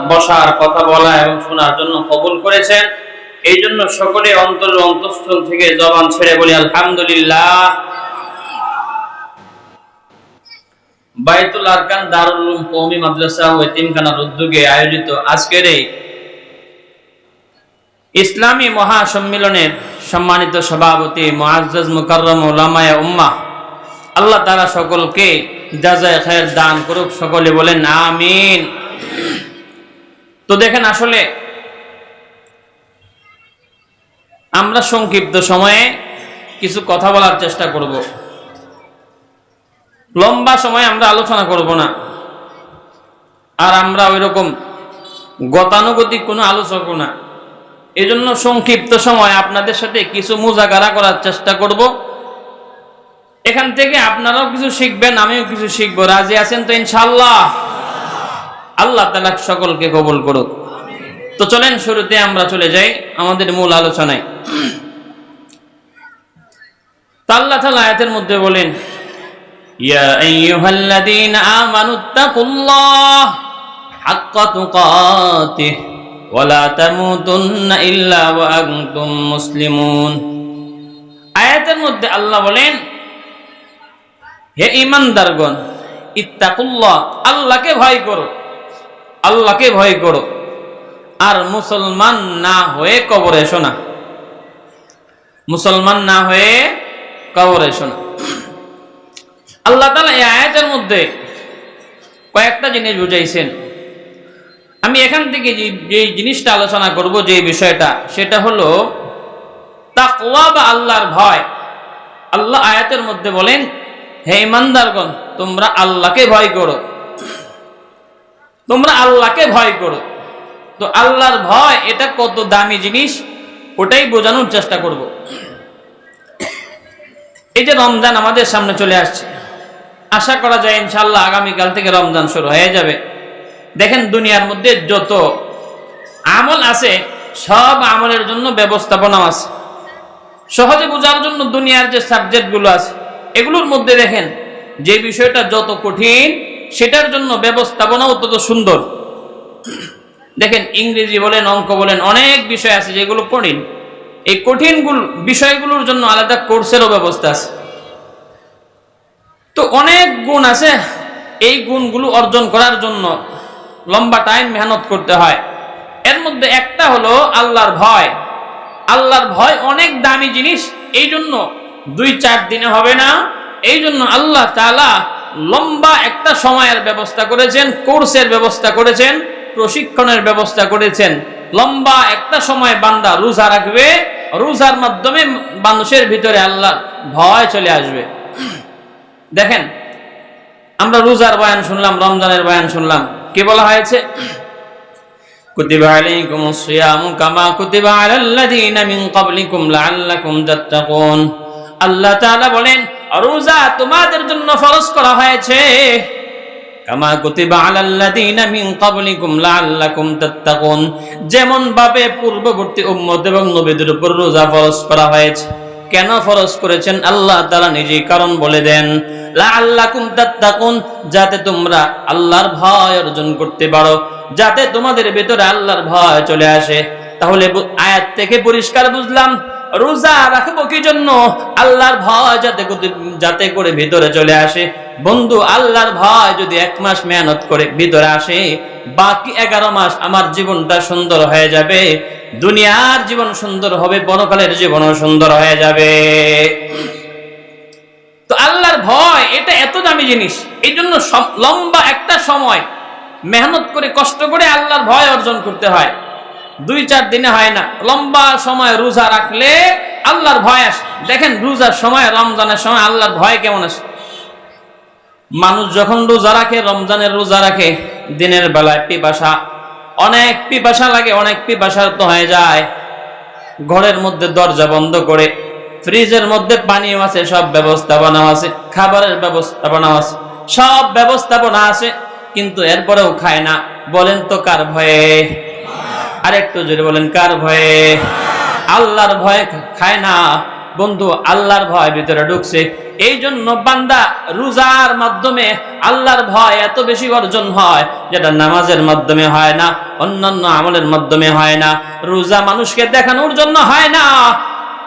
বসার কথা বলা এবং শোনার জন্য কবুল করেছেন। এই জন্য সকলে অন্তরের অন্তঃস্থল থেকে জবান ছেড়ে বলি আলহামদুলিল্লাহ। বাইতুল আরকান দারুল উলুম কওমি মাদ্রাসা ও এতিমখানার উদ্যোগে আয়োজিত আজকের এই ইসলামী মহাসম্মেলনের সম্মানিত সভাপতি মুআজ্জাজ মুকাররম উলামায়ে উম্মাহ, আল্লাহ তাআলা সকলকে জাযায়ে খায়ের দান করুক, সকলে বলেন আমিন। তো দেখেন, আসলে আমরা সংক্ষিপ্ত সময়ে কিছু কথা বলার চেষ্টা করব, লম্বা সময় আমরা আলোচনা করব না, আর আমরা ওইরকম গতানুগতিক কোনো আলোচক না। এজন্য সংক্ষিপ্ত সময় আপনাদের সাথে কিছু মুজাকারা করার চেষ্টা করব। এখান থেকে আপনারাও কিছু শিখবেন, আমিও কিছু শিখবো। রাজি আছেন তো ইনশাআল্লাহ? আল্লাহ তাআলা সকলকে কবুল করুক। তো চলেন শুরুতে আমরা চলে যাই আমাদের মূল আলোচনায়। আল্লাহ তাআলা আয়াতের মধ্যে বলেন, ইয়া আইয়ুহাল্লাযীনা আমানুত্তাকুল্লাহ হাক্কা তুকাতিহ ওয়া লা তামুতুন্না ইল্লা ওয়া আনতুম মুসলিমুন। আয়াতের মধ্যে আল্লাহ বলেন, হে ঈমানদারগণ, ইত্তাকুল্লাহ, আল্লাহকে ভয় করো, আল্লাহকে ভয় করো, আর মুসলমান না হয়ে কবরে এসো না, মুসলমান না হয়ে কবরে এসো না। আল্লাহ তাআলা এই আয়াতের মধ্যে কয়েকটা জিনিস বুঝাইছেন। আমি এখান থেকে যে জিনিসটা আলোচনা করব, যে বিষয়টা, সেটা হলো তাকওয়া বা আল্লাহর ভয়। আল্লাহ আয়াতের মধ্যে বলেন, হে ঈমানদারগণ, তোমরা আল্লাহকে ভয় করো, তোমরা আল্লাহকে ভয় করো। তো আল্লাহর ভয় এটা কত দামি জিনিস, ওটাই বোঝানোর চেষ্টা করব। এই যে রমজান আমাদের সামনে চলে আসছে, আশা করা যায় ইনশাআল্লাহ আগামীকাল থেকে রমজান শুরু হয়ে যাবে। দেখেন, দুনিয়ার মধ্যে যত আমল আছে সব আমলের জন্য ব্যবস্থাপনা আছে। সহজে বোঝার জন্য দুনিয়ার যে সাবজেক্টগুলো আছে এগুলোর মধ্যে দেখেন যে বিষয়টা যত কঠিন সেটার জন্য ব্যবস্থাপনাও তত সুন্দর। দেখেন, ইংরেজি বলেন, অঙ্ক বলেন, অনেক বিষয় আছে যেগুলো কঠিন। এই কঠিন বিষয়গুলোর জন্য আলাদা কোর্সেরও ব্যবস্থা আছে। তো অনেক গুণ আছে, এই গুণগুলো অর্জন করার জন্য লম্বা টাইম মেহনত করতে হয়। এর মধ্যে একটা হলো আল্লাহর ভয়। আল্লাহর ভয় অনেক দামি জিনিস, এই জন্য 2-4 দিনে হবে না। এই জন্য আল্লাহ তাআলা লম্বা একটা সময়ের ব্যবস্থা করেছেন, কোর্সের ব্যবস্থা করেছেন, প্রশিক্ষণের ব্যবস্থা করেছেন। লম্বা একটা সময় বান্দা রোজা রাখবে, রোজার মাধ্যমে মানুষের ভিতরে আল্লাহর ভয় চলে আসবে। দেখেন, আমরা রোজার বয়ান শুনলাম, রমজানের বয়ান শুনলাম, কি বলা হয়েছে? কুতিবা আলাইকুমুস সিয়ামু কামা কুতিবা আলাল্লাযীনা মিন ক্বাবলিকুম লাআল্লাকুম তাত্তাকুন। আল্লাহ তাআলা বলেন, রোজা তোমাদের জন্য ফরজ করা হয়েছে, কামা কুতিবা আলাল্লাযীনা মিন ক্বাবলিকুম লাআল্লাকুম তাত্তাকুন, যেমন ভাবে পূর্ববর্তী উম্মত এবং নবীদের উপর রোজা ফরজ করা হয়েছে। কেন ফরজ করেছেন আল্লাহ তাআলা নিজেই কারণ বলে দেন, লাআল্লাকুম তাত্তাকুন, যাতে তোমরা আল্লাহর ভয় অর্জন করতে পারো, যাতে তোমাদের ভিতরে আল্লাহর ভয় চলে আসে। তাহলে আয়াত থেকে পরিষ্কার বুঝলাম, রোজা রাখবো কি জন্য? আল্লাহর ভয় যাতে করে ভিতরে চলে আসে। বন্ধু, আল্লাহর ভয় যদি 1 মাস মেহনত করে ভিতরে আসে, বাকি 11 মাস আমার জীবনটা সুন্দর হয়ে যাবে। দুনিয়ার জীবন সুন্দর হবে, পরকালের জীবনও সুন্দর হয়ে যাবে। তো আল্লাহর ভয় এটা এত দামি জিনিস, এই জন্য লম্বা একটা সময় মেহনত করে কষ্ট করে আল্লাহর ভয় অর্জন করতে হয়। 2-4 দিনে হয় না, লম্বা সময় রোজা রাখলে আল্লাহর ভয় আসে। দেখেন, রোজার সময়, রমজানের সময় আল্লাহর ভয় কেমন আসে। মানুষ যখন রোজা রাখে, রমজানের রোজা রাখে, দিনের বেলায় পিপাসা, অনেক পিপাসা লাগে, অনেক পিপাসার্ত হয়ে যায়। ঘরের মধ্যে দরজা বন্ধ করে, ফ্রিজের মধ্যে পানিও আছে, সব ব্যবস্থাপনা আছে, খাবারের ব্যবস্থাপনা আছে, সব ব্যবস্থাপনা আছে, কিন্তু এরপরেও খায় না। বলেন তো কার ভয়ে? আরেকটু জোরে বলেন, কার ভয়ে? আল্লাহর ভয়ে খায় না। বন্ধু আল্লাহর ভয় ভিতরে ঢুকছে। এই জন্য বান্দা রোজার মাধ্যমে আল্লাহর ভয় এত বেশি অর্জন হয়, যেটা নামাজের মাধ্যমে হয় না, অন্যান্য আমলের মাধ্যমে হয় না। রোজা মানুষকে দেখানোর জন্য হয় না,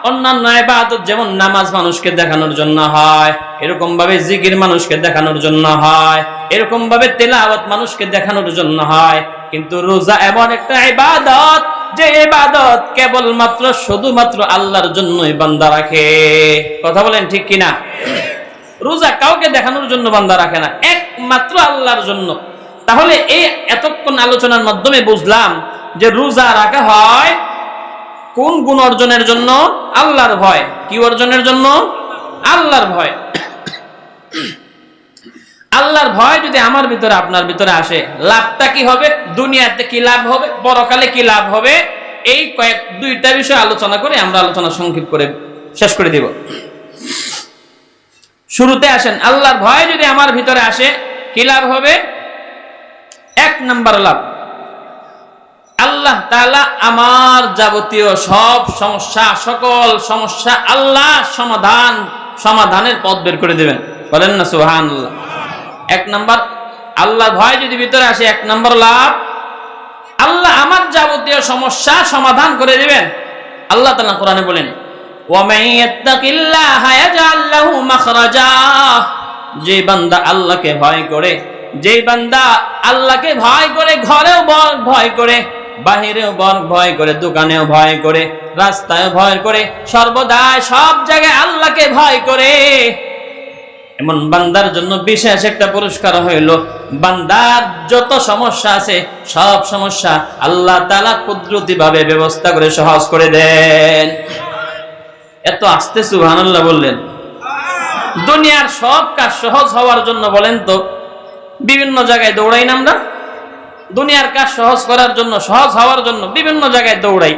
অন্যান্য ইবাদত যেমন নামাজ মানুষকে দেখানোর জন্য হয়, এরকম ভাবে জিকির মানুষকে দেখানোর জন্য হয়, এরকম ভাবে তেলাওয়াত মানুষকে দেখানোর জন্য হয়। কিন্তু রোজা এমন একটা ইবাদত, যে ইবাদত কেবলমাত্র শুধুমাত্র আল্লাহর জন্যই বান্দা রাখে। কথা বলেন ঠিক কিনা? রোজা কাউকে দেখানোর জন্য বান্দা রাখে না, একমাত্র আল্লাহর জন্য। তাহলে এই এতক্ষণ আলোচনার মাধ্যমে বুঝলাম যে রোজা রাখা হয় কোন গুণ অর্জনের জন্য? আল্লাহর ভয়। কি অর্জনের জন্য? আল্লাহর ভয়। আল্লাহর ভয় যদি আমার ভিতরে আপনার ভিতরে আসে, লাভটা কি হবে? দুনিয়াতে কি লাভ হবে, পরকালে কি লাভ হবে? এই দুইটা বিষয় আলোচনা করে আমরা আলোচনা সংক্ষিপ্ত করে শেষ করে দিব। শুরুতে আসেন, আল্লাহর ভয় যদি আমার ভিতরে আসে কি লাভ হবে? এক নাম্বার লাভ, আল্লাহ তাআলা আমার যাবতীয় সব সমস্যা, সকল সমস্যা আল্লাহ সমাধানের পথ বের করে দেবেন। বলেন না সুবহানাল্লাহ। এক নাম্বার, আল্লাহর ভয় যদি ভিতরে আসে, এক নাম্বার লাভ, আল্লাহ আমার যাবতীয় সমস্যা সমাধান করে দিবেন। আল্লাহ তাআলা কোরআনে বলেন, ওয়া মান ইয়াত্তাকিল্লাহা ইয়াজআল লাহু মাখরাজা। যে বান্দা আল্লাহকে ভয় করে, যে বান্দা আল্লাহকে ভয় করে, ঘরেও ভয় করে, বাহিরেও ভয় করে, দোকানেও ভয় করে, রাস্তায় ভয় করে, সর্বদা সব জায়গায় আল্লাহকে ভয় করে, এমন বান্দার জন্য বিশেষ একটা পুরস্কার হইল, বান্দার যত সমস্যা আছে সব সমস্যা আল্লাহ তাআলা কুদরতি ভাবে ব্যবস্থা করে সহজ করে দেন। এত আস্তে সুবহানাল্লাহ বললেন। দুনিয়ার সব কাজ সহজ হওয়ার জন্য বলেন তো বিভিন্ন জায়গায় দৌড়াই না আমরা? দুনিয়ার কাজ সহজ করার জন্য, সহজ হওয়ার জন্য বিভিন্ন জায়গায় দৌড়াই।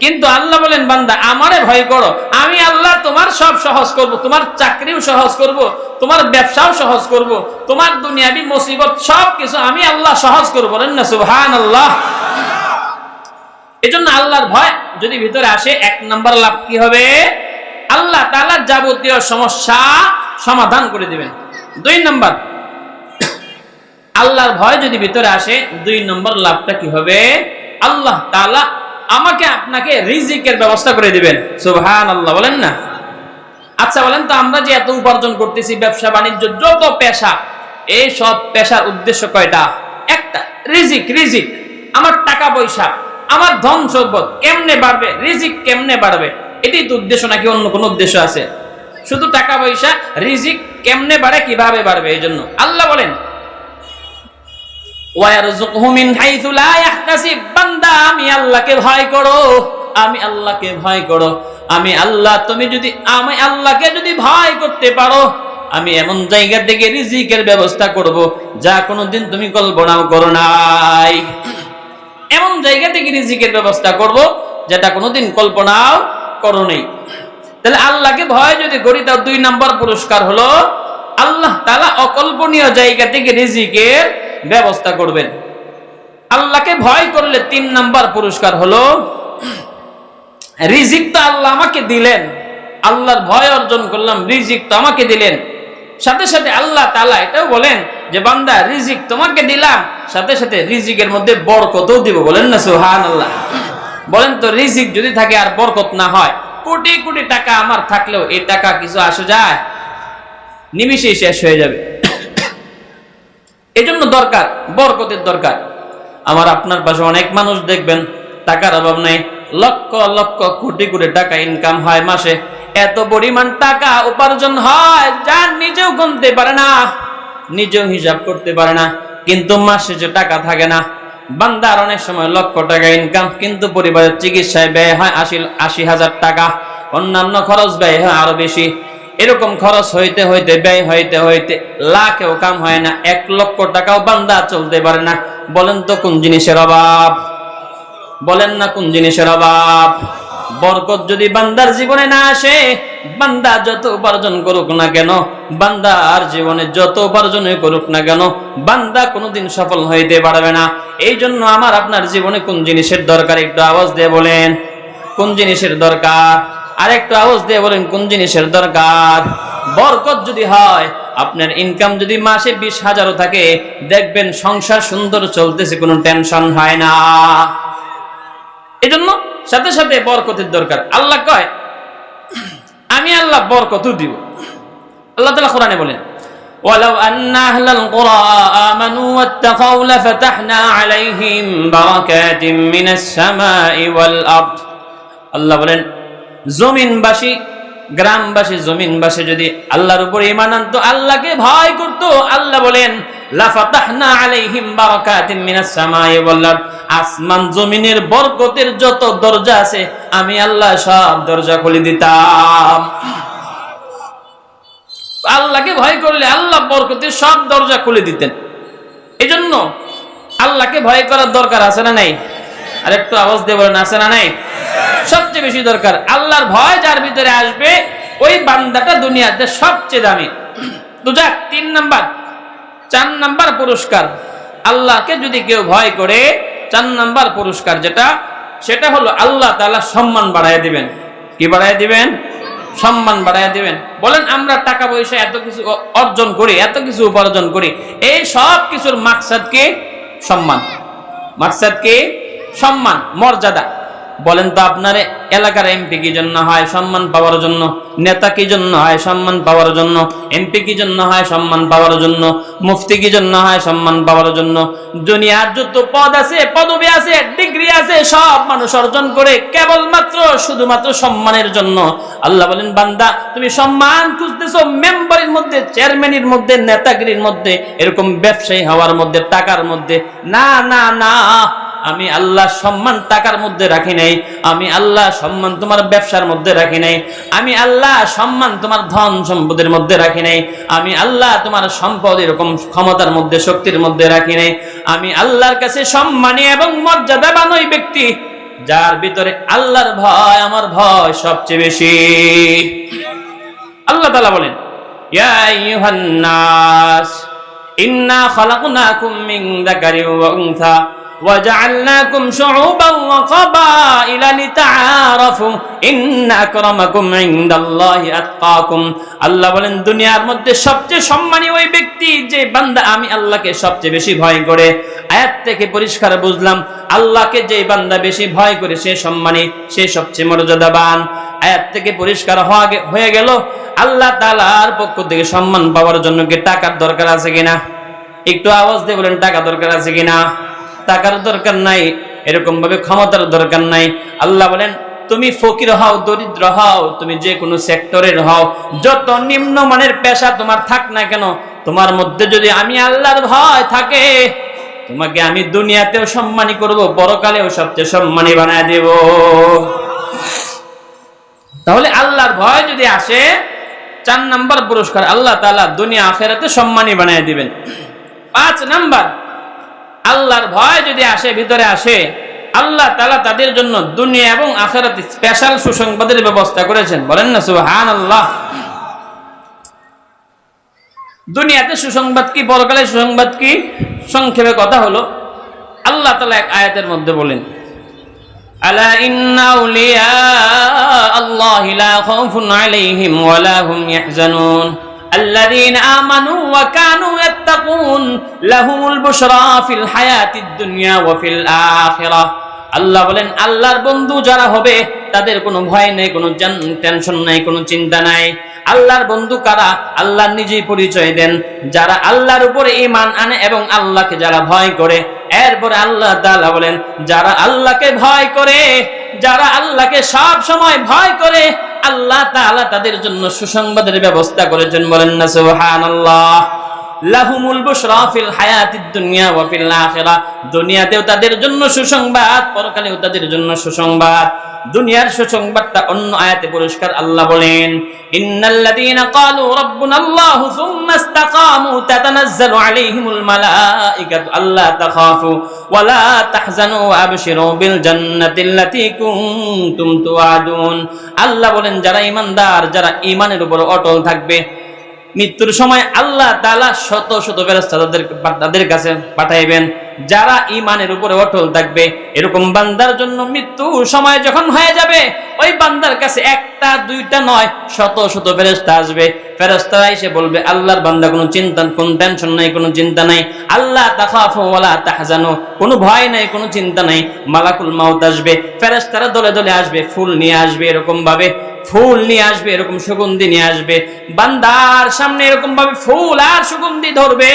কিন্তু আল্লাহ বলেন, বান্দা আমারে ভয় করো, আমি আল্লাহ তোমার সব সহজ করব, তোমার চাকরিও সহজ করব, তোমার ব্যবসাও সহজ করব, তোমার দুনিয়াবি মুসিবত সব কিছু আমি আল্লাহ সহজ করব। বলেন না সুবহানাল্লাহ। এজন্য আল্লাহর ভয় যদি ভিতরে আসে, এক নাম্বার লাভ কি হবে? আল্লাহ তাআলা যাবতীয় সমস্যা সমাধান করে দিবেন। দুই নাম্বার, আল্লাহর ভয় যদি ভিতরে আসে, দুই নম্বর লাভটা কি হবে? আল্লাহ তাআলা আমাকে আপনাকে রিজিকের ব্যবস্থা করে দিবেন। সুবহানাল্লাহ বলেন না। আচ্ছা বলেন তো, আমরা যে এত উপার্জন করতেছি, ব্যবসা বাণিজ্য যত পেশা, এই সব পেশার উদ্দেশ্য কয়টা? একটা, রিজিক। রিজিক, আমার টাকা পয়সা, আমার ধন সম্পদ কেমনে বাড়বে, রিজিক কেমনে বাড়বে, এটাই তো উদ্দেশ্য, নাকি অন্য কোনো উদ্দেশ্য আছে? শুধু টাকা পয়সা, রিজিক কেমনে বাড়ে, কিভাবে বাড়বে, এই জন্য আল্লাহ বলেন, ওয়ারযুকহু মিন হাইসু লা ইয়াহতাসিব। বান্দা আমি আল্লাহকে ভয় করো, আমি আল্লাহকে ভয় করো। আমি আল্লাহ, তুমি যদি আমি আল্লাহকে যদি ভয় করতে পারো, আমি এমন জায়গা থেকে রিজিকের ব্যবস্থা করব যা কোনোদিন তুমি কল্পনাও করো নাই। এমন জায়গা থেকে রিজিকের ব্যবস্থা করব যেটা কোনোদিন কল্পনাও করো নাই। তাহলে আল্লাহকে ভয় যদি করি, তার দুই নাম্বার পুরস্কার হলো আল্লাহ তাআলা অকল্পনীয় জায়গা থেকে রিজিকের ব্যবস্থা করবেন। আল্লাহকে ভয় করলে তিন নাম্বার পুরস্কার হলো, রিজিক তো আল্লাহ আমাকে দিলেন, আল্লাহর ভয় অর্জন করলাম, রিজিক তো আমাকে দিলেন। সাথে সাথে আল্লাহ তাআলা এটাও বলেন যে, বান্দা রিজিক তোমাকে দিলাম, সাথে সাথে রিজিকের মধ্যে বরকতও দিব। বলেন না সুবহানাল্লাহ। বলেন তো, রিজিক যদি থাকে আর বরকত না হয়, কোটি কোটি টাকা আমার থাকলেও এই টাকা কিছু আসে যায়? নিমিষেই শেষ হয়ে যাবে। এজন্য দরকার, বরকতের দরকার। আমার আপনার পাশে অনেক মানুষ দেখবেন টাকার অভাব নাই, লক্ষ লক্ষ কোটি কোটি টাকা ইনকাম হয় মাসে, এত পরিমাণ টাকা উপার্জন হয় যা নিজেও গুনতে পারে না, নিজেও হিসাব করতে পারে না, কিন্তু মাসে যে টাকা থাকে না। বান্দার অনেক সময় লক্ষ টাকা ইনকাম, কিন্তু পরিবারের চিকিৎসায় ব্যয় হয় ৮০,০০০ টাকা, অন্যান্য খরচ ব্যয় হয় আরো বেশি। এরকম খরচ হইতে হইতে, ব্যয় হইতে হইতে লাখেও কাম হয় না, ১ লক্ষ টাকাও বান্দা চলতে পারে না। বলেন তো কোন জিনিসের অভাব? বলেন না কোন জিনিসের অভাব? বরকত যদি বান্দার জীবনে না আসে, বান্দা যত উপার্জন করুক না কেন, বান্দার জীবনে যত উপার্জন করুক না কেন, বান্দা কোনোদিন সফল হইতে পারবে না। এই জন্য আমার আপনার জীবনে কোন জিনিসের দরকার? একটু আওয়াজ দিয়ে বলেন, কোন জিনিসের দরকার? আরেকটু আওয়াজ দিয়ে বলেন কোন জিনিসের দরকার? বরকত যদি হয়, আপনার ইনকাম যদি মাসে 20,000 থাকে, দেখবেন সংসার সুন্দর চলতেছে, কোনো টেনশন হয় না। এজন্য সাথে সাথে বরকতের দরকার। আল্লাহ কয় আমি আল্লাহ বরকত দিব। আল্লাহ তাআলা কোরআনে বলেন ওয়ালাউ আন্না আহলাল কুরা আমানু ওয়াত্তাকাউ লাফাতাহনা আলাইহিম বারাকাতিম মিনাস সামাই ওয়াল আরদ। আল্লাহ বলেন জমিনবাসী, গ্রামবাসী, জমিনবাসী যদি আল্লাহর উপর ঈমান আনতো, আল্লাহকে ভয় করত, আল্লাহ বলেন লাফাতাহনা আলাইহিম বারাকাতিম মিনাস সামাই ওয়াল আরদ, আসমান জমিনের বরকতের যত দরজা আছে আমি আল্লাহ সব দরজা খুলে দিতাম। আল্লাহকে ভয় করলে আল্লাহ বরকতের সব দরজা খুলে দিতেন। এজন্য আল্লাহকে ভয় করার দরকার আছে না নাই? আর একটু আওয়াজ দিয়ে বলেন আছে না নাই? সবচেয়ে বেশি দরকার। আল্লাহর ভয় যার ভিতরে আসবে ওই বান্দাটা দুনিয়াতে সবচেয়ে দামি। তো যাক, 3 নাম্বার 4 নাম্বার পুরস্কার, আল্লাহকে যদি কেউ ভয় করে 4 নাম্বার পুরস্কার যেটা, সেটা হলো আল্লাহ তাআলা সম্মান বাড়ায় দিবেন। কি বাড়ায় দিবেন? সম্মান বাড়ায় দিবেন। বলেন আমরা টাকা পয়সা এত কিছু অর্জন করি, এত কিছু উপার্জন করি, এই সব কিছুর মাকসাদ কি? সম্মান। মাকসাদ কি? সম্মান, মর্যাদা। বলেন তো আপনার এলাকার এমপি কি জন্য হয়? সম্মান পাওয়ার জন্য। নেতা কি জন্য হয়? সম্মান পাওয়ার জন্য। এমপি কি জন্য হয়? সম্মান পাওয়ার জন্য। মুফতি কি জন্য হয়? সম্মান পাওয়ার জন্য। দুনিয়ার যত পদ আছে, পদবি আছে, ডিগ্রি আছে, সব মানুষ অর্জন করে কেবলমাত্র শুধুমাত্র সম্মানের জন্য। আল্লাহ বলেন বান্দা তুমি সম্মান খুঁজতেছো মেম্বারের মধ্যে, চেয়ারম্যানের মধ্যে, নেতাগিরির মধ্যে, এরকম ব্যবসায়ী হওয়ার মধ্যে, টাকার মধ্যে। না না না, আমি আল্লাহ সম্মান টাকার মধ্যে রাখি নাই। আমি আল্লাহ সম্মান তোমার ব্যবসার মধ্যে রাখি নাই। আমি আল্লাহ সম্মান তোমার ধন সম্পদের মধ্যে রাখি নাই। আমি আল্লাহ তোমার সম্পদ এরকম ক্ষমতার মধ্যে, শক্তির মধ্যে রাখি নাই। আমি আল্লাহর কাছে সম্মানী এবং মর্যাদাবান ওই ব্যক্তি যার ভিতরে আল্লাহর ভয়, আমার ভয় সবচেয়ে বেশি। আল্লাহ তাআলা বলেন ইয়া আইয়ুহান নাস ইন্না খালাকনাকুম মিন যাকারিন ওয়া উনসা وجعلناكم شعوبا وقبائل لتعارفوا إن أكرمكم عند الله أتقاكم। আল্লাহ বলেন দুনিয়ার মধ্যে সবচেয়ে সম্মানী ওই ব্যক্তি যে বান্দা আমি আল্লাহকে সবচেয়ে বেশি ভয় করে। আয়াত থেকে পরিষ্কার বুঝলাম আল্লাহকে যে বান্দা বেশি ভয় করে সে সম্মানী, সে সবচেয়ে মর্যাদাবান। আয়াত থেকে পরিষ্কার হয়ে গেল আল্লাহ তাআলার পক্ষ থেকে সম্মান পাওয়ার জন্য কি টাকার দরকার আছে কিনা? একটু আওয়াজ দিয়ে বলেন টাকা দরকার আছে কিনা? টাকার দরকার নাই, এরকম ভাবে ক্ষমতার দরকার নাই। আল্লাহ বলেন তুমি ফকির হও, দরিদ্র হও, তুমি যে কোনো সেক্টরের হও, যত নিম্নমানের পেশা তোমার থাক না কেন, তোমার মধ্যে যদি আমি আল্লাহর ভয় থাকে, তোমাকে আমি দুনিয়াতেও সম্মানী করব, পরকালেও সবচেয়ে সম্মানী বানায় দেব। তাহলে আল্লাহর ভয় যদি আসে, 4 নাম্বার পুরস্কার আল্লাহ তাআলা দুনিয়া আখিরাতে সম্মানী বানায় দিবেন। 5 নাম্বার, আল্লাহর ভয় যদি আসে, ভিতরে আসে, আল্লাহ তাআলা তাদের জন্য দুনিয়া এবং আখিরাতে স্পেশাল সুসংবাদের ব্যবস্থা করেছেন। বলেন না সুবহানাল্লাহ। দুনিয়াতে সুসংবাদ কি, পরকালে সুসংবাদ কি? সংক্ষেপে কথা হলো আল্লাহ তাআলা এক আয়াতের মধ্যে বলেন আলা ইন্না আউলিয়া আল্লাহি লা খাউফুন আলাইহিম ওয়া লা হুম ইয়াহজানুন الذين آمنوا وكانوا يتقون لهم البشرى في الحياة الدنيا وفي الآخرة। আল্লাহ বলেন আল্লাহর বন্ধু যারা হবে তাদের কোনো ভয় নেই, কোনো টেনশন নাই, কোনো চিন্তা নাই। আল্লাহর বন্ধু কারা? আল্লাহ নিজেই পরিচয় দেন, যারা আল্লাহর উপরে ঈমান আনে এবং আল্লাহকে যারা ভয় করে। এরপরে আল্লাহ তাআলা বলেন যারা আল্লাহকে ভয় করে, যারা আল্লাহকে সব সময় ভয় করে, আল্লাহ তাআলা তাদের জন্য সুসংবাদের ব্যবস্থা করেছেন। বলেন না সুবহানাল্লাহ। লাহুমুল বুশরা ফিল হায়াতিদ দুনিয়া ওয়া ফিল আখিরাহ, দুনিয়াতেও তাদের জন্য সুসংবাদ, পরকালেও তাদের জন্য সুসংবাদ। দুনিয়ার সুসংবাদটা অন্য আয়াতে পরিষ্কার আল্লাহ বলেন ইন্নাল্লাযীনা ক্বালু রাব্বুনাল্লাহু সুম্মা ইসতাকামু তাতানাজ্জালু আলাইহিমুল মালাঈকাতু আল্লা তাখাফু ওয়া লা তাহজানু ওয়া আবশিরু বিল জান্নাতিল্লাতী কুনতুম তুআদুন। আল্লাহ বলেন যারা ঈমানদার, যারা ঈমানের উপর অটল থাকবে, মৃত্যুর সময় আল্লাহ তাআলা শত শত ফেরেশতা তাদের কাছে পাঠাইবেন। যারা ঈমানের উপরে অটল থাকবে, এরকম বান্দার জন্য মৃত্যু সময় যখন হয়ে যাবে ওই বান্দার কাছে একটা দুইটা নয়, শত শত ফেরেশতা আসবে। ফেরেশতারা এসে বলবে, আল্লাহর বান্দা কোনো চিন্তা, কোনো টেনশন নাই, কোনো চিন্তা নাই, আল্লাহ তাখাফু ওয়ালা তাহজানু, কোনো ভয় নাই, কোনো চিন্তা নাই। মালাকুল মাউত আসবে, ফেরেশতারা দলে দলে আসবে, ফুল নিয়ে আসবে, এরকম ভাবে ফুল নিয়ে আসবে, এরকম সুগন্ধি নিয়ে আসবে। বান্দার সামনে এরকম ভাবে ফুল আর সুগন্ধি ধরবে,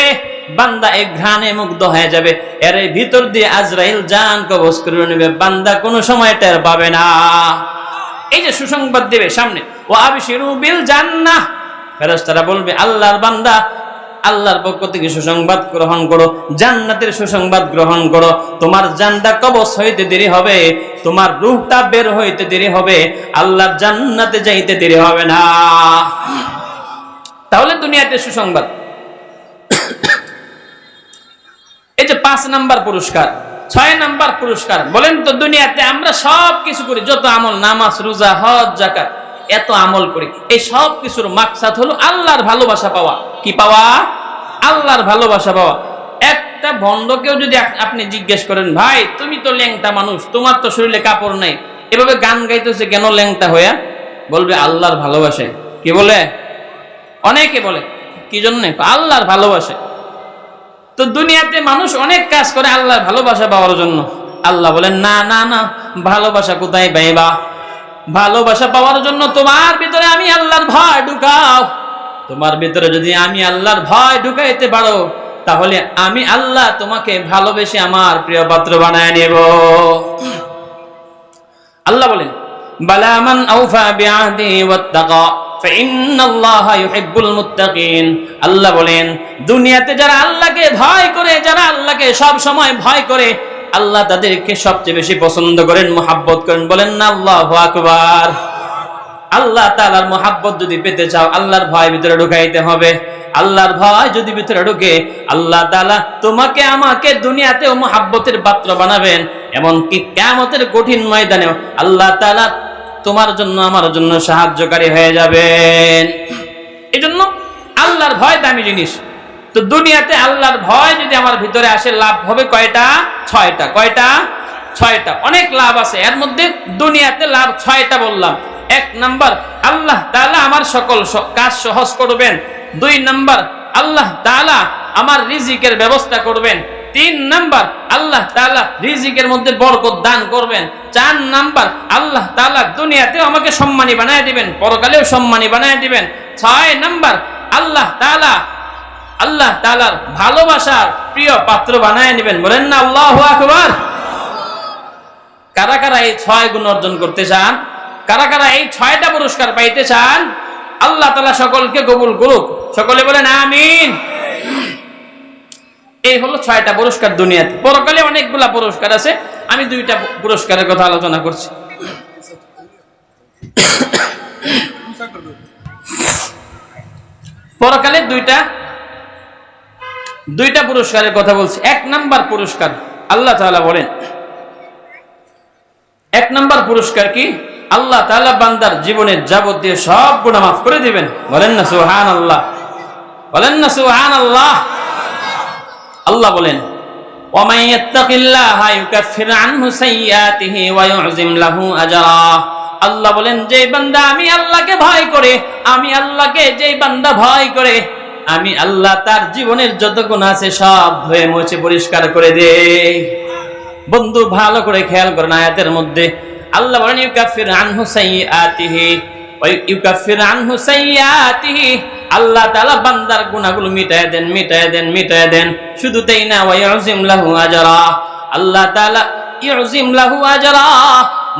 বান্দা এক ঘ্রাণে মুগ্ধ হয়ে যাবে। এর ভিতর দিয়ে আজরাইল জান কবজ করে নেবে, বান্দা কোনো সময় টের পাবে না। এই যে সুসংবাদ দেবে সামনে, ও আবশিরু বিল জান্নাহ, ফেরেশতারা বলবে, আল্লাহর বান্দা, আল্লাহর পক্ষ থেকে সুসংবাদ গ্রহণ করো, জান্নাতের সুসংবাদ গ্রহণ করো। তোমার জানটা কবজ হইতে দেরি হবে, তোমার রূহটা বের হইতে দেরি হবে, আল্লাহর জান্নাতে যাইতে দেরি হবে না। তাহলে দুনিয়াতে সুসংবাদ। এই যে 5 নাম্বার পুরস্কার, 6 নাম্বার পুরস্কার। বলেন তো, দুনিয়াতে আমরা সব কিছু করি, যত আমল, নামাজ, রোজা, হজ, যাকাত, এত আমল করি, এই সব কিছুর মাকসাদ হলো আল্লাহর ভালোবাসা পাওয়া। কি পাওয়া? আল্লাহর ভালোবাসা পাওয়া। একটা ভণ্ডকেও যদি আপনি জিজ্ঞেস করেন, ভাই তুমি তো ল্যাংটা মানুষ, তোমার তো শরীরে কাপড় নাই, এভাবে গান গাইতেছে কেন ল্যাংটা হইয়া? বলবে আল্লাহর ভালোবাসে। কি বলে? অনেকে বলে কি জন্য? আল্লাহর ভালোবাসে। তো দুনিয়াতে মানুষ অনেক কাজ করে আল্লাহর ভালোবাসা পাওয়ার জন্য। আল্লাহ বলেন, না না না, ভালোবাসা কোথায় পাইবা? ভালোবাসা পাওয়ার জন্য তোমার ভিতরে আমি আল্লাহর ভয় ঢুকাও। তোমার ভিতরে যদি আমি আল্লাহর ভয় ঢুকাইতে পারো, তাহলে আমি আল্লাহ তোমাকে ভালোবেসে আমার প্রিয় পাত্র বানায় নেব। আল্লাহ বলেন, বালা মান আউফা বিআহদি ওয়াত্তাকা ফাইন্নাল্লাহা ইউহিব্বুল মুত্তাকিন। আল্লাহ বলেন, দুনিয়াতে যারা আল্লাহকে ভয় করে, যারা আল্লাহকে সব সময় ভয় করে, আল্লাহ তাদেরকে সবচেয়ে বেশি পছন্দ করেন, মুহাব্বত করেন। বলেন না আল্লাহু আকবার। আল্লাহ তাআলার মুহাব্বত যদি পেতে চাও, আল্লাহর ভয় ভিতরে ঢুকাইতে হবে। আল্লাহর ভয় যদি ভিতরে ঢুকে, আল্লাহ তাআলা তোমাকে আমাকে দুনিয়াতেও মুহাব্বতের পাত্র বানাবেন, এমনকি কিয়ামতের কঠিন ময়দানেও আল্লাহ তাআলা তোমার জন্য আমার জন্য সাহায্যকারী হয়ে যাবেন। এজন্য আল্লাহর ভয় দামি জিনিস। তো দুনিয়াতে আল্লাহর ভয় যদি আমার ভিতরে আসে, লাভ হবে কয়টা? 6টা। কয়টা? 6টা। অনেক লাভ আছে, এর মধ্যে দুনিয়াতে লাভ 6টা বললাম। 1 নাম্বার, আল্লাহ তাআলা আমার সকল কাজ সহজ করবেন। 2 নাম্বার, আল্লাহ তাআলা আমার রিজিকের ব্যবস্থা করবেন। 3 নাম্বার, আল্লাহ তাআলা রিজিকের মধ্যে বরকত দান করবেন। 4 নাম্বার, আল্লাহ তাআলা দুনিয়াতেও আমাকে সম্মানী বানায় দিবেন, পরকালেও সম্মানী বানায় দিবেন। 6 নাম্বার, আল্লাহ তাআলার ভালোবাসার প্রিয় পাত্র বানায় নেবেন। বলেন না আল্লাহু আকবার। কারা কারা এই 6 গুণ অর্জন করতে চান? কারা কারা এই 6টা পুরস্কার পাইতে চান? আল্লাহ তাআলা সকলকে কবুল করুক। সকলে বলেন আমিন। এই হলো 6টা পুরস্কার দুনিয়াতে। পরকালে অনেকগুলা পুরস্কার আছে, আমি 2টা পুরস্কারের কথা আলোচনা করছি। পরকালে দুইটা পুরস্কারের কথা বলছি। 1 নাম্বার পুরস্কার, আল্লাহ তাআলা বলেন, 1 নাম্বার পুরস্কার কি? আল্লাহ তাআলা বান্দার জীবনের যাবতীয় সব গুনাহ মাফ করে দিবেন। বলেন না সুবহানাল্লাহ। বলেন না সুবহানাল্লাহ। আল্লাহ বলেন, ওয়া মান ইয়াত্তাকিল্লাহা ইউকাফির আনহু সাইয়্যাতিহি ওয়া ইউযিম লাহু আজরা। আল্লাহ বলেন, যে বান্দা আমি আল্লাহকে ভয় করে, আমি আল্লাহকে যেই বান্দা ভয় করে, আমি আল্লাহ তার জীবনের যত গুনাহ আছে সব ধুয়ে মুছে পরিষ্কার করে দেই। বন্ধু ভালো করে খেয়াল করেন, আয়াতের মধ্যে আল্লাহ বলেন ইউকাফির আনহু সাইয়্যাতিহি ওয়া ইউকাফির আনহু সাইয়্যাতিহি। আল্লাহ তাআলা বান্দার গুনাহগুলো মিটায় দেন। শুধু তাই না, ওয়া ইউযিম লাহু আজরা। আল্লাহ তাআলা ইউযিম লাহু আজরা,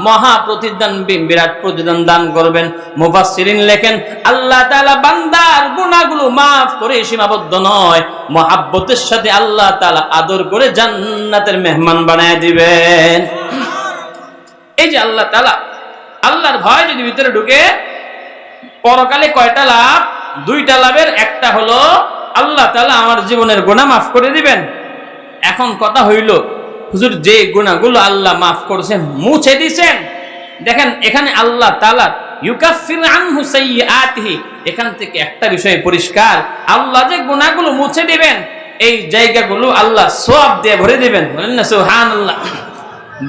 মহা প্রতিদান, বিরাট প্রতিদান দান করবেন। মুফাসসিরিন লেখেন, আল্লাহ তাআলা বান্দার গুনাহগুলো maaf করে সীমাবদ্ধ নয়, মুহাব্বতের সাথে আল্লাহ তাআলা আদর করে জান্নাতের মেহমান বানায় দিবেন। এই যে আল্লাহ তাআলা, আল্লাহর ভয় যদি ভিতরে ঢুকে, পরকালে কয়টা লাভ? 2টা লাভের একটা হলো আল্লাহ তাআলা আমার জীবনের গুনাহ maaf করে দিবেন। এখন কথা হইল, হুজুর যে গুনাহগুলো আল্লাহ মাফ করেছেন, মুছে দিয়েছেন, দেখেন এখানে আল্লাহ তাআলা ইউকাফির আনহু সাইয়্যাতিহি, এখান থেকে একটা বিষয় পরিষ্কার, আল্লাহ যে গুনাহগুলো মুছে দিবেন, এই জায়গাগুলো আল্লাহ সওয়াব দিয়ে ভরে দিবেন। বলেন না সুবহানাল্লাহ।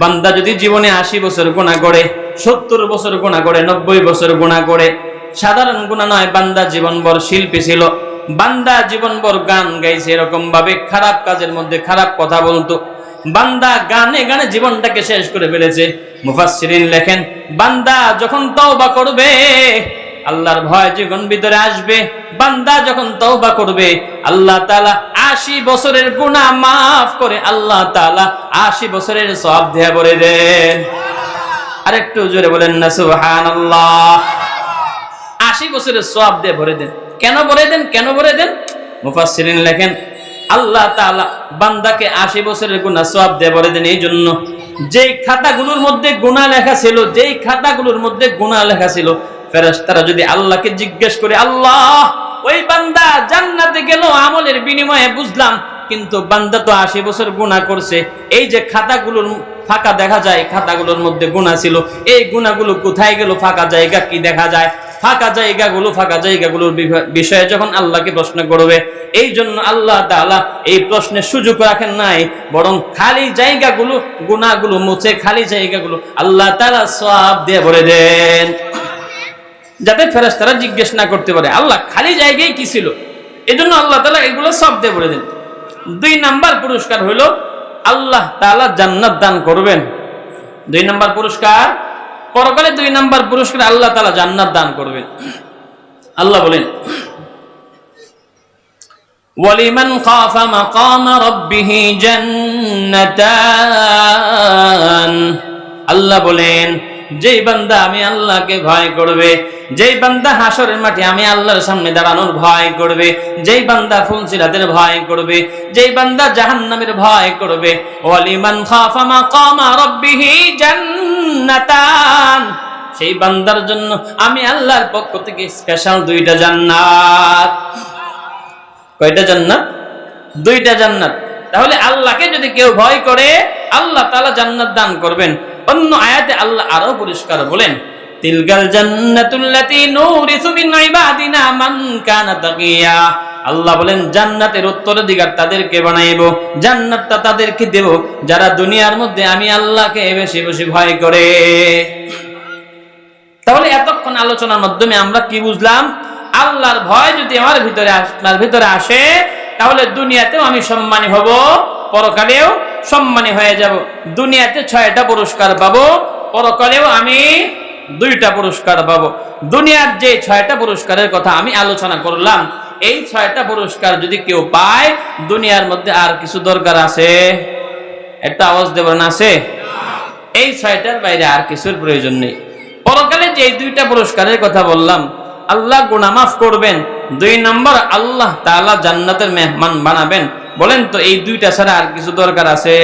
বান্দা যদি জীবনে 80 বছর গুনাহ করে, 70 বছর গুনাহ করে, 90 বছর গুনাহ করে। সাধারণ গুনাহ নয়, বান্দা জীবনভর শিল্পী ছিল, বান্দা জীবনভর গান গাইছে, এরকম ভাবে খারাপ কাজের মধ্যে খারাপ কথা বলতো, বান্দা গানে গানে জীবনটাকে শেষ করে ফেলেছে। মুফাসসিরিন লেখেন, বান্দা যখন তওবা করবে, আল্লাহর ভয় যখন ভিতরে আসবে, বান্দা যখন তওবা করবে, আল্লাহ তাআলা 80 বছরের গুনাহ maaf করে আল্লাহ তাআলা 80 বছরের সওয়াব দিয়ে ভরে দেন। আরেকটু জোরে বলেন না সুবহানাল্লাহ। 80 বছরের সওয়াব দিয়ে ভরে দেন। কেন ভরে দেন? কেন ভরে দেন? মুফাসসিরিন লেখেন, আল্লাহ তাআলা বান্দাকে 80 বছরের গুনাহ সওয়াব দিয়ে ভরে দেন এই জন্য, যেই খাতাগুলোর মধ্যে গুনাহ লেখা ছিল, যেই খাতাগুলোর মধ্যে গুনাহ লেখা ছিল, ফেরেশতারা যদি আল্লাহকে জিজ্ঞেস করে, আল্লাহ ওই বান্দা জান্নাতে গেল আমলের বিনিময়ে বুঝলাম, কিন্তু বান্দা তো 80 বছর গুনাহ করছে, এই যে খাতাগুলোর ফাঁকা দেখা যায়, খাতাগুলোর মধ্যে গুনাহ ছিল, এই গুনাহগুলো কোথায় গেল? ফাঁকা জায়গা কি দেখা যায়? ফাঁকা জায়গাগুলোর বিষয়ে যখন আল্লাহকে প্রশ্ন করবে, এই জন্য আল্লাহ তাআলা এই প্রশ্নের সুযোগ রাখেন নাই, বরং খালি জায়গাগুলো, গুনাহগুলো মুছে খালি জায়গাগুলো আল্লাহ তাআলা সওয়াব দিয়ে ভরে দেন, যাতে ফেরেশতারা জিজ্ঞেস না করতে পারে আল্লাহ খালি জায়গায় কি ছিল। এজন্য আল্লাহ তাআলা এগুলো সব দিয়ে ভরে দেন। 2 নাম্বার পুরস্কার হলো আল্লাহ তাআলা জান্নাত দান করবেন। 2 নাম্বার পুরস্কার, পরকালে 2 নাম্বার পুরস্কার আল্লাহ তাআলা জান্নাত দান করবেন। আল্লাহ বলেন, ওয়ালিমান খাফা মাকামা রাব্বিহি জান্নাতান। আল্লাহ বলেন, যেই বান্দা আমি আল্লাহকে ভয় করবে, যেই বান্দা হাসরের মাঠে আমি আল্লাহর সামনে দাঁড়ানোর ভয় করবে, যেই বান্দা ফুলসিরাতের ভয় করবে, যেই বান্দা জাহান্নামের ভয় করবে, ওয়ালিমান খাফা মাকামা রাব্বিহি জান্নাতান, সেই বান্দার জন্য আমি আল্লাহর পক্ষ থেকে স্পেশাল 2টা জান্নাত। কয়টা জান্নাত? 2টা জান্নাত। তাহলে আল্লাহকে যদি কেউ ভয় করে, আল্লাহ তাআলা জান্নাত দান করবেন। অন্য আয়াতে আল্লাহ আরো পরিষ্কার বলেন, তিলকাল জান্নাতুল্লাতী নুরিসু মিন ইবাদিনা মান কানা তাকিয়া। আল্লাহ বলেন, জান্নাতের উত্তরাধিকার তাদেরকে বানাইব, জান্নাতটা তাদেরকে দেব যারা দুনিয়ার মধ্যে আমি আল্লাহকে বেশি বেশি ভয় করে। তাহলে এতক্ষণ আলোচনার মাধ্যমে আমরা কি বুঝলাম? আল্লাহর ভয় যদি আমার ভিতরে আসে, তাহলে দুনিয়াতেও আমি সম্মানী হব, পরকালেও সম্মানী হয়ে যাব। দুনিয়াতে 6টা পুরস্কার পাবো, পরকালেও আমি 2টা পুরস্কার পাবো। দুনিয়ার যে 6টা পুরস্কারের কথা আমি আলোচনা করলাম, এই 6টা পুরস্কার যদি কেউ পায়, দুনিয়ার মধ্যে আর কিছু দরকার আছে? একটা আওয়াজ দেবেন, আছে? এই 6টার বাইরে আর কিছুর প্রয়োজন নেই। পরকালে যে 2টা পুরস্কারের কথা বললাম, আল্লাহ গুনাহ মাফ করবেন, 2 নম্বর আল্লাহ তাআলা জান্নাতের মেহমান বানাবেন। বলেন তো এই 2টা ছাড়া আর কিছু দরকার আছে?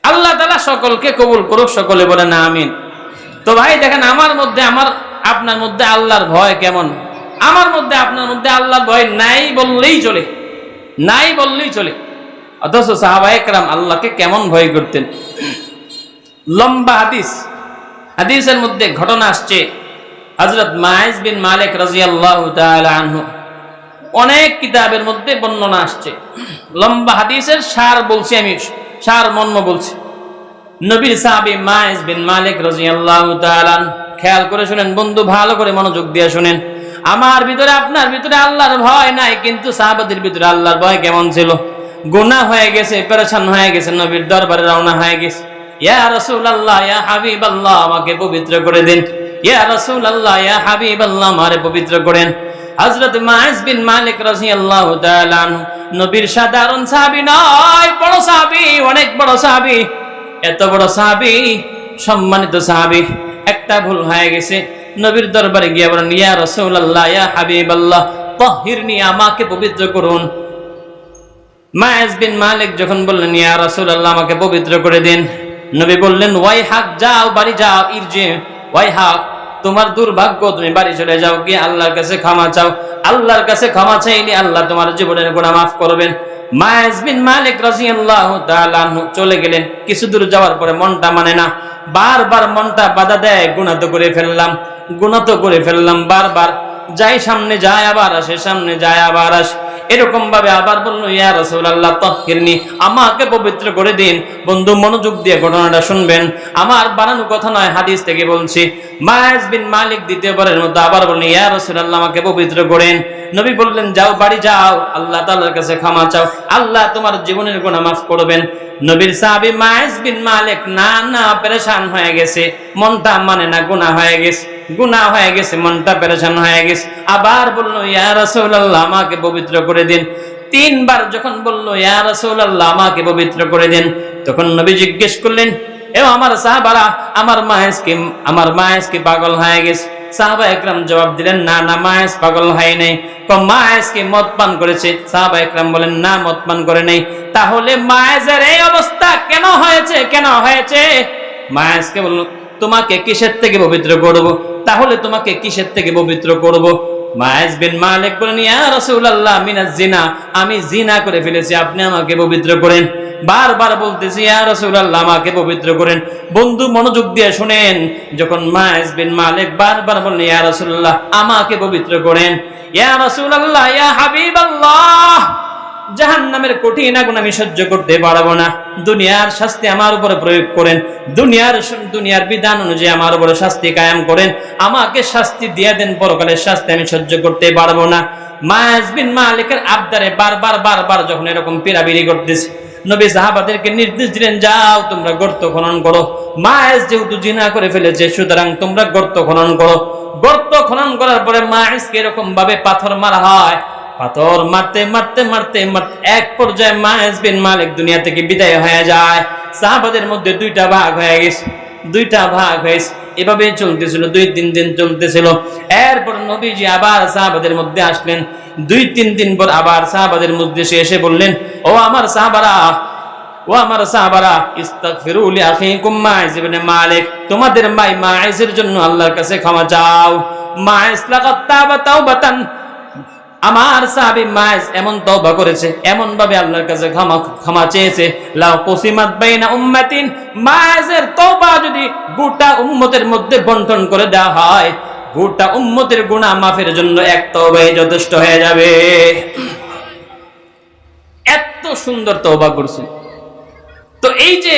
আল্লাহ তাআলা সকলকে কবুল করুক, সকলে বলেন আমিন। তো ভাই দেখেন, আমার মধ্যে, আপনার মধ্যে আল্লাহর ভয় কেমন? আমার মধ্যে আপনার মধ্যে আল্লাহর ভয় নাই বললেই চলে, নাই বললেই চলে। অথচ সাহাবায়ে কেরাম আল্লাহকে কেমন ভয় করতেন। লম্বা হাদিসের মধ্যে ঘটনা আসছে, হযরত মাইজ বিন মালিক রাদিয়াল্লাহু তাআলা আনহু, অনেক কিতাবের মধ্যে বর্ণনা আসছে। লম্বা হাদিসের সার বলছি আমি, সার মর্ম বলছি। নবীর সাহাবী মাইজ বিন মালিক রাদিয়াল্লাহু তাআলা, খেয়াল করে শুনেন বন্ধু, ভালো করে মনোযোগ দিয়ে শুনেন। আমার ভিতরে, আপনার ভিতরে আল্লাহর ভয় নাই, কিন্তু সাহাবাদের ভিতরে আল্লাহর ভয় কেমন ছিল? গুনাহ হয়ে গেছে, পেরেশান হয়ে গেছে, নবীর দরবারে রওনা হয়ে গেছে। ইয়া রাসূলুল্লাহ, ইয়া হাবিবাল্লাহ, আমাকে পবিত্র করে দিন। ইয়া রাসূলুল্লাহ, ইয়া হাবিবাল্লাহ, আমারে পবিত্র করেন। হযরত মাইজ বিন মালিক রাদিয়াল্লাহু তাআলা নবীর সাধারণ সাহাবী নয়, বড় সাহাবী, অনেক বড় সাহাবী। এত বড় সাহাবী, সম্মানিত সাহাবী, একটা ভুল হয়ে গেছে। নবীর দরবারে গিয়ে বলেন, ইয়া রাসূলুল্লাহ, ইয়া হাবিবাল্লাহ, তাহিরনি, আমাকে পবিত্র করুন। মাইজ বিন মালিক যখন বললেন, ইয়া রাসূলুল্লাহ, আমাকে পবিত্র করে দিন, নবী বললেন, ওয়াইহাক, যাও বাড়ি যাও, ইরজি ওয়াইহাক, তোমার দুর্ভাগ্য, তুমি বাড়ি চলে যাও, গিয়ে আল্লাহর কাছে ক্ষমা চাও। আল্লাহর কাছে ক্ষমা চাইলে আল্লাহ তোমার জীবনের গুনাহ মাফ করবেন। মাইজ বিন মালিক রাদিয়াল্লাহু তাআলা চলে গেলেন। কিছু দূর যাওয়ার পরে মনটা মানে না, বারবার মনটা বাধা দেয়, গুনাহ তো করে ফেললাম, বারবার যাই সামনে যায় আবার আসে, সামনে যায় আবার আসে। এরকম ভাবে আবার বলল, ইয়া রাসূলুল্লাহ তাহহিরনি, আমাকে পবিত্র করে দিন। বন্ধু মনোযোগ দিয়ে ঘটনাটা শুনবেন, আমার বানানো কথা নয়, হাদিস থেকে বলছি। মায়েজ বিন মালিক দ্বিতীয়বারের মতো আবার বললেন, ইয়া রাসূলুল্লাহ আমাকে পবিত্র করেন। নবী বললেন, যাও বাড়ি যাও, আল্লাহ তাআলার কাছে ক্ষমা চাও, আল্লাহ তোমার জীবনের গুনাহ মাফ করবেন। নবীর সাহাবী মায়েজ বিন মালিক না পেরেশান হয়ে গেছে, মনটা মানে না, গুনাহ হয়ে গেছে, গুনাহ হয়ে গেছে, মনটা পেরেশান হয়ে গেছে। আবার বলল, ইয়া রাসূলুল্লাহ আমাকে পবিত্র করে দিন। তিনবার যখন বলল, ইয়া রাসূলুল্লাহ আমাকে পবিত্র করে দিন, তখন নবী জিজ্ঞেস করলেন, এ আমার সাহাবারা, আমার মায়েজ কি পাগল হয়ে গেছে? সাহাবা একরাম জবাব দিলেন, না মায়েজ পাগল হয় নাই। মায়েজ কি মদ পান করেছে? সাহাবা একরাম বলেন, না মদ পান করে নাই। তাহলে মায়েজের এই অবস্থা কেন হয়েছে? মায়েজকে বলল, তোমাকে কিসের থেকে পবিত্র করব? তাহলে তোমাকে কিসের থেকে পবিত্র করব? মায়েজ বিন মালিক বলেন, ইয়া রাসূলুল্লাহ মিনাজ জিনা, আমি জিনা করে ফেলেছি, আপনি আমাকে পবিত্র করেন। বারবার বলতেছি, ইয়া রাসূলুল্লাহ আমাকে পবিত্র করেন। বন্ধু মনোযোগ দিয়ে শুনেন, যখন মায়েজ বিন মালিক বারবার বললেন, ইয়া রাসূলুল্লাহ আমাকে পবিত্র করেন, ইয়া রাসূলুল্লাহ, ইয়া হাবিবাল্লাহ, জাহান্নামের কঠিন আগুন আমি সহ্য করতে পারবো না, দুনিয়ার শাস্তি আমার উপরে প্রয়োগ করেন, দুনিয়ার বিধান অনুযায়ী আমার উপরে শাস্তি কায়েম করেন, আমাকে শাস্তি দিয়ে দেন, পরকালের শাস্তি আমি সহ্য করতে পারবো না। মায়েজ বিন মালিকের আবদারে বারবার যখন এরকম পিরাপিরি করতেছে, নবী সাহাবাদেরকে নির্দেশ দিলেন, যাও তোমরা গর্ত খনন করো। মায়েজ যেহেতু জিনা করে ফেলেছে, সুতরাং তোমরা গর্ত খনন করো। গর্ত খনন করার পরে মায়েজকে এরকম ভাবে পাথর মারা হয়, পাথর মারতে এক পর্যায়ে মায়েজ বিন মালিক দুনিয়া থেকে বিদায় হয়ে যায়। সাহাবাদের মধ্যে দুইটা ভাগ হয়ে গেছে। এভাবে চলতেছিল, 2-3 দিন চলতেছিল। এরপর নবীজি আবার সাহাবাদের মধ্যে আসলেন। 2-3 দিন পর আবার সাহাবাদের মধ্যে এসে বললেন, ও আমার সাহাবারা, ইস্তাগফিরু লি আখিকুম মায়েজ ইবনে মালিক, তোমাদের ভাই মায়েজের জন্য আল্লাহর কাছে ক্ষমা চাও। মায়েজ লাকাত তাবা তাওবাতান, আমার সাহাবী মায়েজ এমন তওবা করেছে, এমন ভাবে আল্লাহর কাছে ক্ষমা চেয়েছে, লাউ কুসিমাত বাইনা উম্মাতিন, মায়েজের তওবা যদি গোটা উম্মতের মধ্যে বন্টন করে দেওয়া হয়, গোটা উম্মতের গুনাহ মাফের জন্য এক তওবাই যথেষ্ট হয়ে যাবে। এত সুন্দর তওবা করছে। তো এই যে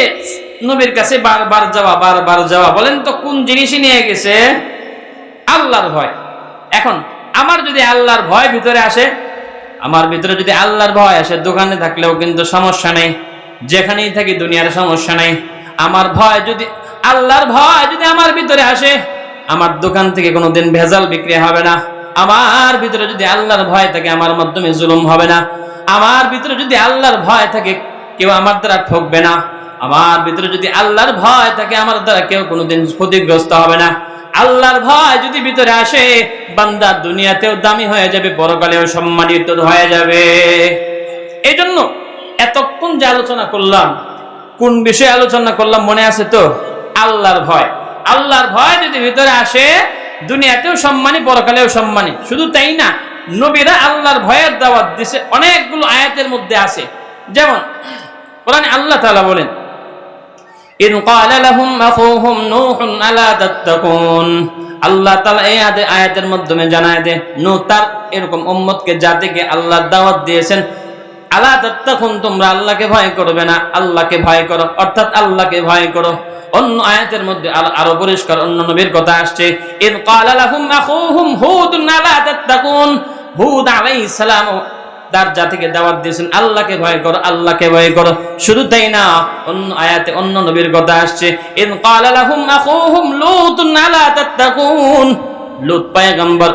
নবীর কাছে বারবার যাওয়া, বলেন তো কোন জিনিসই নিয়ে গেছে? আল্লাহর ভয়। এখন আমার যদি আল্লাহর ভয় ভিতরে আসে, দোকানে থাকলেও কিন্তু সমস্যা নেই, যেখানেই থাকি দুনিয়ার সমস্যা নেই। আমার ভয় যদি, আল্লাহর ভয় যদি আমার ভিতরে আসে, আমার দোকান থেকে কোনোদিন ভেজাল বিক্রি হবে না। আমার ভিতরে যদি আল্লাহর ভয় থাকে, আমার মাধ্যমে জুলুম হবে না। আমার ভিতরে যদি আল্লাহর ভয় থাকে, কেউ আমার দ্বারা ঠকবে না। আমার ভিতরে যদি আল্লাহর ভয় থাকে, আমার দ্বারা কেউ কোনোদিন ক্ষতিগ্রস্ত হবে না। আল্লাহর ভয় যদি ভিতরে আসে, বান্দা দুনিয়াতেও দামি হয়ে যাবে, পরকালেও সম্মানিত হয়ে যাবে। এই জন্য এতক্ষণ যে আলোচনা করলাম, কোন বিষয়ে আলোচনা করলাম মনে আছে তো? আল্লাহর ভয়। আল্লাহর ভয় যদি ভিতরে আসে, দুনিয়াতেও সম্মানী, পরকালেও সম্মানী। শুধু তাই না, নবীরা আল্লাহর ভয়ের দাওয়াত দিয়েছে, অনেকগুলো আয়াতের মধ্যে আছে। যেমন কোরআনে আল্লাহ তাআলা বলেন, ইন ক্বালা লাহুম আখুহুম নূহুন আলা তাত্তাকুন, আল্লাহ তাআলা এই আয়াতের মাধ্যমে জানায় দেন, নূহ তার এরকম উম্মতকে, জাতিকে আল্লাহ দাওয়াত দিয়েছেন, আলা তাত্তাকুন, তোমরা আল্লাহকে ভয় করবে না, আল্লাহকে ভয় করো, অর্থাৎ আল্লাহকে ভয় করো। অন্য আয়াতের মধ্যে আরো পরিষ্কার অন্য নবীর কথা আসছে, ইন ক্বালা লাহুম আখুহুম হুদুন আলা তাত্তাকুন, হুদ আলাইহিস সালাম তার জাতিকে দাওয়াত দিয়েছেন, আল্লাহকে ভয় করো, আল্লাহকে ভয় করো। শুধু তাই না, অন্য আয়াতে অন্য নবীর কথা আসছে, ইন ক্বালা লাহুম আখুহুম লূতুন আলা তাত্তাকুন, লূত পয়গম্বর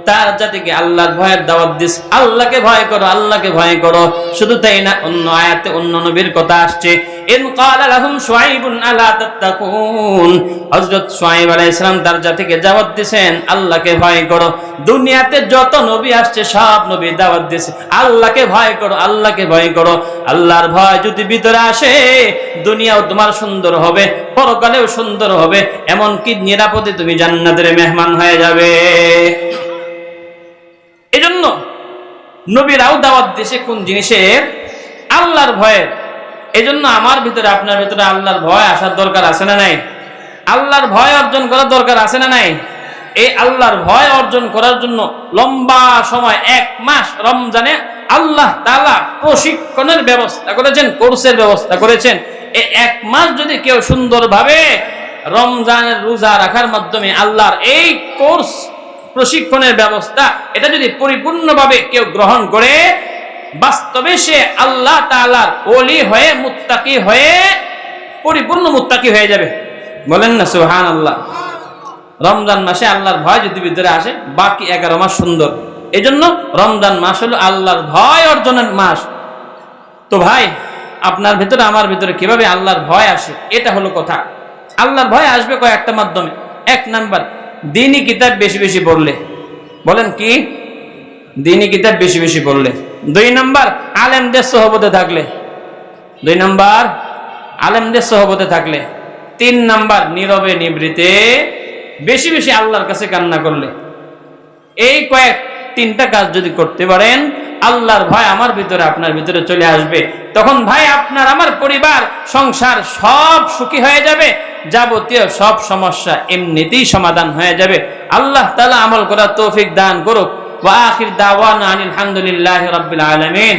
তার জাতিকে আল্লাহর ভয়ের দাওয়াত দিস, আল্লাহকে ভয় করো, আল্লাহকে ভয় করো। শুধু তাই না, অন্য আয়াতে অন্য নবীর কথা আসছে, ইন ক্বালা লাহুম শুআইবুন আলা তাত্তাকুন, হযরত শুআইব আলাইহিস সালাম তার জাতিকে দাওয়াত দিবেন, আল্লাহকে ভয় করো। দুনিয়াতে যত নবী আসছে, সব নবী দাওয়াত দিয়েছে, আল্লাহকে ভয় করো, আল্লাহকে ভয় করো। আল্লাহর ভয় যদি ভিতরে আসে, দুনিয়াও তোমার সুন্দর হবে, পরকালেও সুন্দর হবে, এমনকি নিরাপদে তুমি জান্নাতের মেহমান হয়ে যাবে। এজন্য নবীরাও দাওয়াত দিয়েছে কোন জিনিসের? আল্লাহর ভয়ের। এজন্য আমার ভিতরে, আপনার ভিতরে আল্লাহর ভয় আসার দরকার আছে না নাই? আল্লাহর ভয় অর্জন করার দরকার আছে না নাই? এই আল্লাহর ভয় অর্জন করার জন্য লম্বা সময় 1 মাস রমজানে আল্লাহ তাআলা প্রশিক্ষণের ব্যবস্থা করেছেন, কোর্সের ব্যবস্থা করেছেন। এই 1 মাস যদি কেউ সুন্দরভাবে রমজানের রোজা রাখার মাধ্যমে আল্লাহর এই কোর্স প্রশিক্ষণের ব্যবস্থা এটা যদি পরিপূর্ণভাবে কেউ গ্রহণ করে, বাস্তবে সে আল্লাহ তাআলার ওলি হয়ে মুত্তাকি হয়ে পরিপূর্ণ মুত্তাকি হয়ে যাবে। বলেন না সুবহানাল্লাহ। রমজান মাসে আল্লাহর ভয় যদি ভিতরে আসে, বাকি 11 মাস সুন্দর। এজন্য রমজান মাস হলো আল্লাহর ভয় অর্জনের মাস। তো ভাই, আপনার ভিতরে আমার ভিতরে কিভাবে আল্লাহর ভয় আসে, এটা হলো কথা। আল্লাহর ভয় আসবে কয়েকটা মাধ্যমে। 1 নাম্বার, দ্বীনি কিতাব বেশি বেশি পড়লে। বলেন কি? দ্বীনি কিতাব বেশি বেশি পড়লে। 2 নাম্বার, আলেমদের সোহবতে থাকলে। 2 নাম্বার, আলেমদের সোহবতে থাকলে। 3 নাম্বার, নীরবে নিভৃতে বেশি বেশি আল্লাহর কাছে কান্না করলে। এই 3টা কাজ যদি করতে পারেন, আল্লাহর ভয় আমার ভিতরে আপনার ভিতরে চলে আসবে। তখন ভাই আপনার আমার পরিবার সংসার সব সুখী হয়ে যাবে, যাবতীয় সব সমস্যা এমনিতেই সমাধান হয়ে যাবে। আল্লাহ তাআলা আমল করার তৌফিক দান করুক। ওয়া আখির দাওয়ানা আনিল হামদুলিল্লাহি রাব্বিল আলামিন।